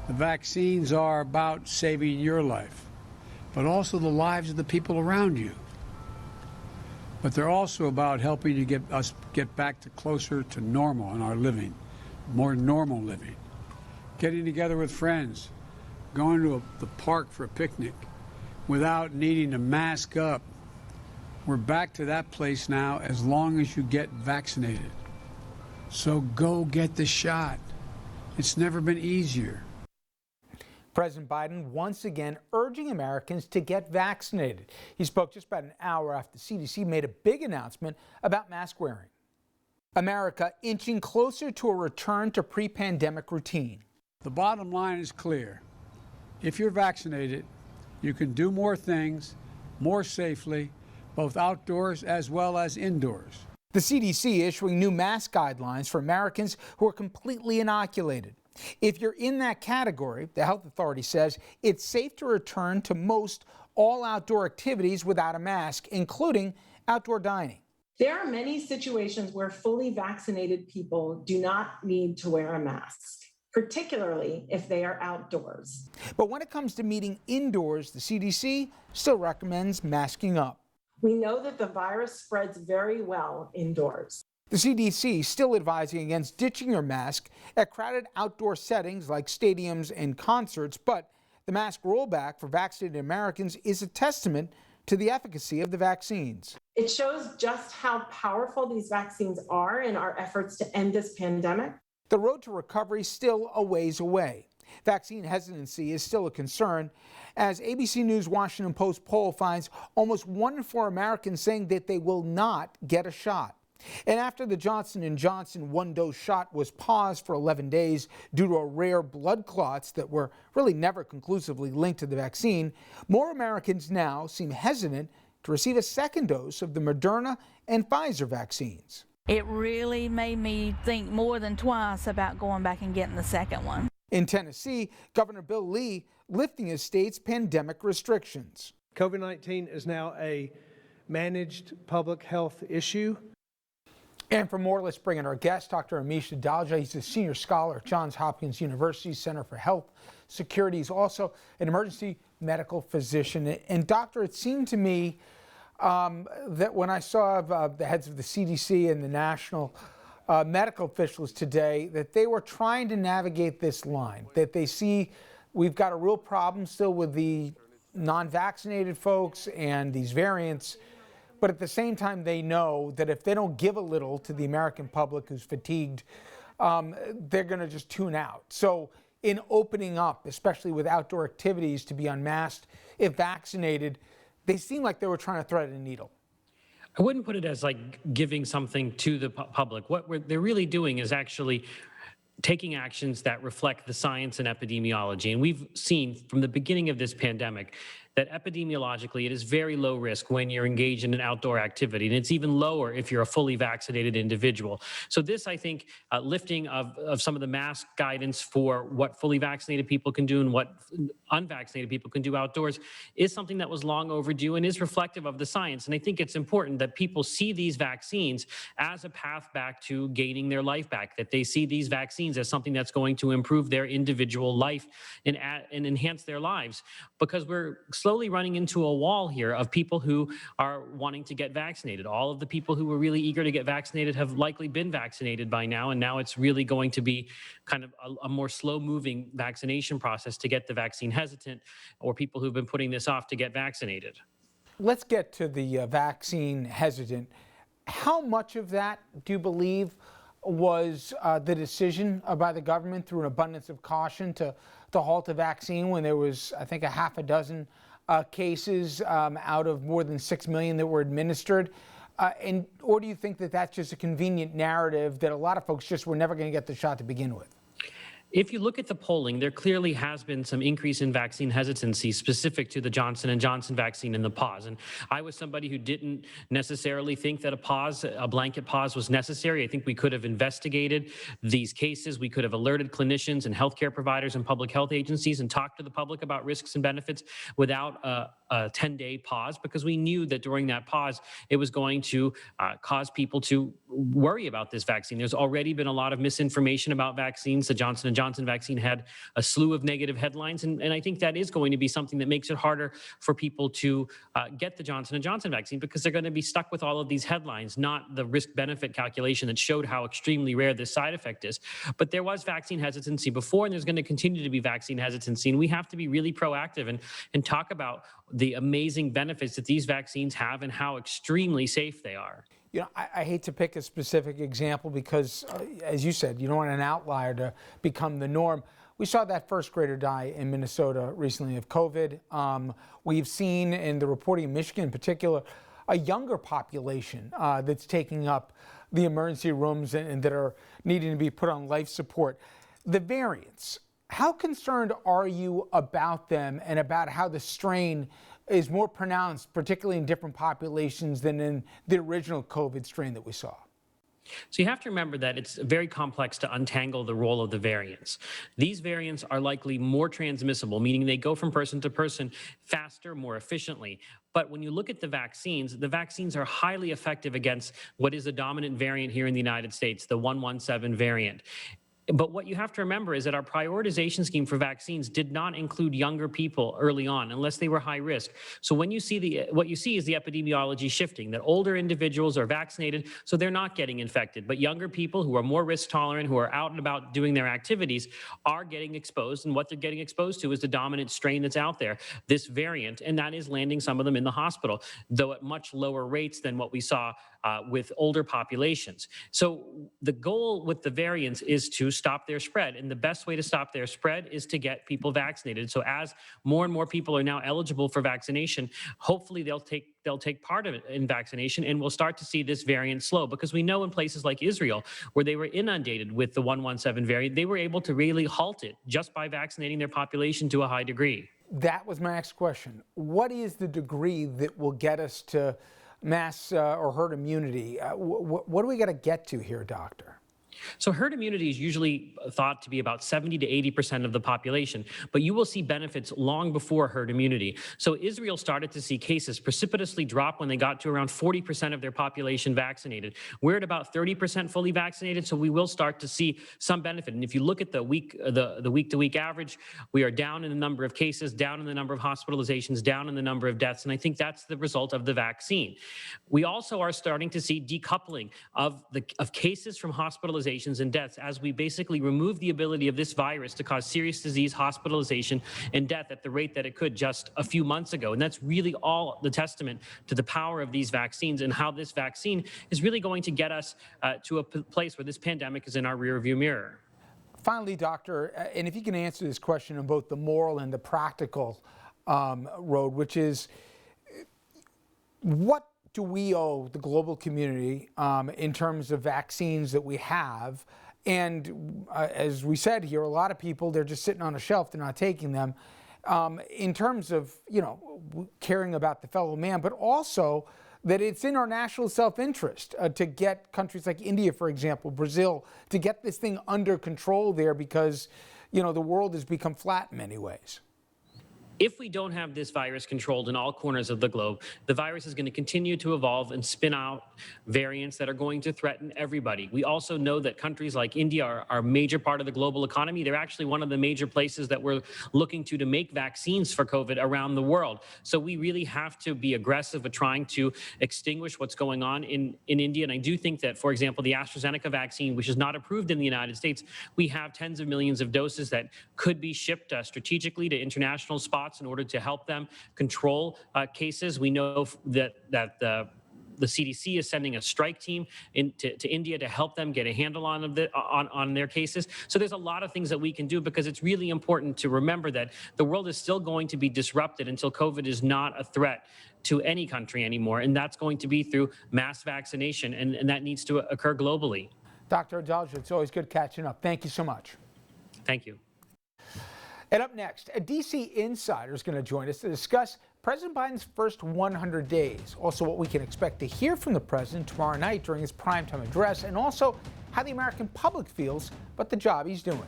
The vaccines are about saving your life, but also the lives of the people around you. But they're also about helping to get back to closer to normal in our living, more normal living. Getting together with friends, going to the park for a picnic without needing to mask up. We're back to that place now as long as you get vaccinated. So go get the shot. It's never been easier. President Biden once again urging Americans to get vaccinated. He spoke just about an hour after the CDC made a big announcement about mask wearing. America inching closer to a return to pre-pandemic routine. The bottom line is clear. If you're vaccinated, you can do more things more safely, both outdoors as well as indoors. The CDC issuing new mask guidelines for Americans who are completely inoculated. If you're in that category, the health authority says it's safe to return to most all outdoor activities without a mask, including outdoor dining. There are many situations where fully vaccinated people do not need to wear a mask, particularly if they are outdoors. But when it comes to meeting indoors, the CDC still recommends masking up. We know that the virus spreads very well indoors. The CDC still advising against ditching your mask at crowded outdoor settings like stadiums and concerts, but the mask rollback for vaccinated Americans is a testament to the efficacy of the vaccines. It shows just how powerful these vaccines are in our efforts to end this pandemic. The road to recovery is still a ways away. Vaccine hesitancy is still a concern, as ABC News Washington Post poll finds almost 1 in 4 Americans saying that they will not get a shot. And after the Johnson & Johnson one-dose shot was paused for 11 days due to a rare blood clots that were really never conclusively linked to the vaccine, more Americans now seem hesitant to receive a second dose of the Moderna and Pfizer vaccines. It really made me think more than twice about going back and getting the second one. In Tennessee, Governor Bill Lee lifting his state's pandemic restrictions. COVID-19 is now a managed public health issue. And for more, let's bring in our guest, Dr. Amesh Adalja. He's a senior scholar at Johns Hopkins University Center for Health Security. He's also an emergency medical physician. And doctor, it seemed to me that when I saw the heads of the CDC and the national medical officials today, that they were trying to navigate this line, that they see we've got a real problem still with the non-vaccinated folks and these variants. But at the same time, they know that if they don't give a little to the American public who's fatigued, they're going to just tune out. So in opening up, especially with outdoor activities to be unmasked, if vaccinated, they seem like they were trying to thread a needle. I wouldn't put it as like giving something to the public. What they're really doing is actually taking actions that reflect the science and epidemiology. And we've seen from the beginning of this pandemic that epidemiologically it is very low risk when you're engaged in an outdoor activity, and it's even lower if you're a fully vaccinated individual. So this, I think, lifting of some of the mask guidance for what fully vaccinated people can do and what unvaccinated people can do outdoors is something that was long overdue and is reflective of the science. And I think it's important that people see these vaccines as a path back to gaining their life back, that they see these vaccines as something that's going to improve their individual life and enhance their lives, because we're slowly running into a wall here of people who are wanting to get vaccinated. All of the people who were really eager to get vaccinated have likely been vaccinated by now, and now it's really going to be kind of a more slow-moving vaccination process to get the vaccine hesitant or people who've been putting this off to get vaccinated. Let's get to the vaccine hesitant. How much of that do you believe was the decision by the government through an abundance of caution to halt the vaccine when there was, I think, a half a dozen cases out of more than 6 million that were administered? Or do you think that that's just a convenient narrative that a lot of folks just were never going to get the shot to begin with? If you look at the polling, there clearly has been some increase in vaccine hesitancy specific to the Johnson & Johnson vaccine and the pause. And I was somebody who didn't necessarily think that a blanket pause was necessary. I think we could have investigated these cases. We could have alerted clinicians and healthcare providers and public health agencies and talked to the public about risks and benefits without a a 10-day pause because we knew that during that pause, it was going to cause people to worry about this vaccine. There's already been a lot of misinformation about vaccines. The Johnson & Johnson vaccine had a slew of negative headlines, and I think that is going to be something that makes it harder for people to get the Johnson & Johnson vaccine because they're going to be stuck with all of these headlines, not the risk-benefit calculation that showed how extremely rare this side effect is. But there was vaccine hesitancy before, and there's going to continue to be vaccine hesitancy, and we have to be really proactive and talk about the amazing benefits that these vaccines have and how extremely safe they are. You know, I hate to pick a specific example because, as you said, you don't want an outlier to become the norm. We saw that first grader die in Minnesota recently of COVID. We've seen in the reporting in Michigan in particular, a younger population that's taking up the emergency rooms and that are needing to be put on life support. The variants, how concerned are you about them and about how the strain is more pronounced, particularly in different populations than in the original COVID strain that we saw? So you have to remember that it's very complex to untangle the role of the variants. These variants are likely more transmissible, meaning they go from person to person faster, more efficiently. But when you look at the vaccines are highly effective against what is a dominant variant here in the United States, the 117 variant. But what you have to remember is that our prioritization scheme for vaccines did not include younger people early on unless they were high risk. So when you see what you see is the epidemiology shifting, that older individuals are vaccinated, so they're not getting infected. But younger people who are more risk tolerant, who are out and about doing their activities, are getting exposed. And what they're getting exposed to is the dominant strain that's out there, this variant, and that is landing some of them in the hospital, though at much lower rates than what we saw with older populations. So the goal with the variants is to stop their spread. And the best way to stop their spread is to get people vaccinated. So as more and more people are now eligible for vaccination, hopefully they'll take part of it in vaccination, and we'll start to see this variant slow, because we know in places like Israel, where they were inundated with the 117 variant, they were able to really halt it just by vaccinating their population to a high degree. That was my next question. What is the degree that will get us to mass or herd immunity? What do we got to get to here, doctor? So herd immunity is usually thought to be about 70 to 80% of the population, but you will see benefits long before herd immunity. So Israel started to see cases precipitously drop when they got to around 40% of their population vaccinated. We're at about 30% fully vaccinated, so we will start to see some benefit. And if you look at the week-to-week average, we are down in the number of cases, down in the number of hospitalizations, down in the number of deaths, and I think that's the result of the vaccine. We also are starting to see decoupling of cases from hospitalizations and deaths as we basically remove the ability of this virus to cause serious disease, hospitalization, and death at the rate that it could just a few months ago. And that's really all the testament to the power of these vaccines and how this vaccine is really going to get us to a place where this pandemic is in our rearview mirror. Finally, doctor, and if you can answer this question on both the moral and the practical road, which is, what do we owe the global community in terms of vaccines that we have? And as we said here, a lot of people, they're just sitting on a shelf, they're not taking them. In terms of, caring about the fellow man, but also that it's in our national self-interest to get countries like India, for example, Brazil, to get this thing under control there, because, the world has become flat in many ways. If we don't have this virus controlled in all corners of the globe, the virus is going to continue to evolve and spin out variants that are going to threaten everybody. We also know that countries like India are a major part of the global economy. They're actually one of the major places that we're looking to make vaccines for COVID around the world. So we really have to be aggressive at trying to extinguish what's going on in India. And I do think that, for example, the AstraZeneca vaccine, which is not approved in the United States, we have tens of millions of doses that could be shipped strategically to international spots in order to help them control cases. We know that the CDC is sending a strike team to India to help them get a handle on their cases. So there's a lot of things that we can do, because it's really important to remember that the world is still going to be disrupted until COVID is not a threat to any country anymore. And that's going to be through mass vaccination, and that needs to occur globally. Dr. Adalja, it's always good catching up. Thank you so much. Thank you. And up next, a D.C. insider is going to join us to discuss President Biden's first 100 days. Also, what we can expect to hear from the president tomorrow night during his primetime address, and also how the American public feels about the job he's doing.